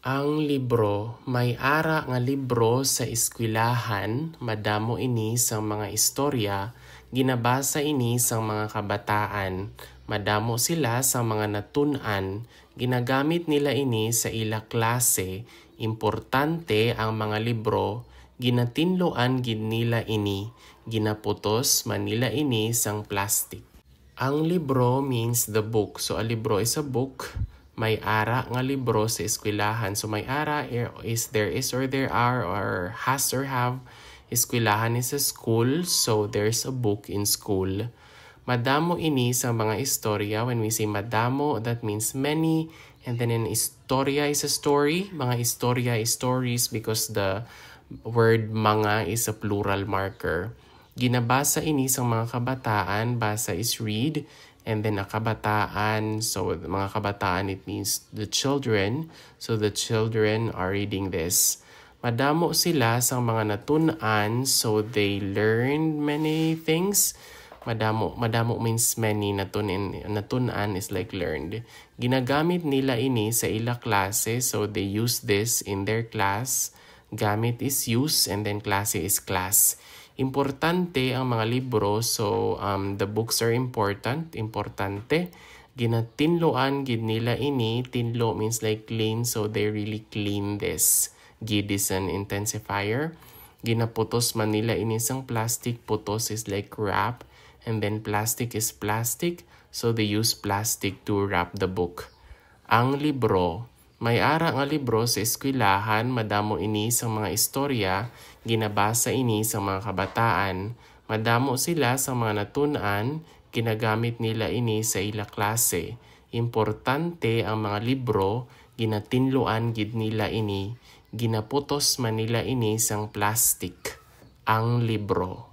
Ang libro, may ara nga libro sa eskwelahan, madamo ini sang mga istorya, ginabasa ini sang mga kabataan, madamo sila sa mga natun-an, ginagamit nila ini sa ila klase, importante ang mga libro, ginatinloan gid nila ini, ginaputos manila ini sang plastic. Ang libro means the book. So a libro is a book. May ara nga libro sa eskwelahan. So may ara is there is or there are or has or have. Eskwelahan is a school, so there's a book in school. Madamo ini sa mga istorya. When we say madamo, that means many. And then an istorya is a story. Mga istorya is stories because the word mga is a plural marker. Ginabasa ini sa mga kabataan. Basa is read. And then a kabataan, so mga kabataan, it means the children. So the children are reading this. Madamo sila sa mga natun-an, so they learn many things. Madamo means many, natun-an is like learned. Ginagamit nila ini sa ila klase, so they use this in their class. Gamit is use, and then klase is class. Importante ang mga libro, so the books are importante. Ginatinloan gid nila ini, tinlo means like clean, so they really clean this. Gid is an intensifier. Ginaputos man nila ini sang plastic, putos is like wrap, and then plastic is plastic, so they use plastic to wrap the book. Ang libro, may ara nga libro sa eskwelahan, madamo ini sa mga istorya, ginabasa ini sa mga kabataan, madamo sila sa mga natun-an, ginagamit nila ini sa ila klase. Importante ang mga libro, ginatinloan gid nila ini, ginaputos man nila ini sang plastic. Ang libro.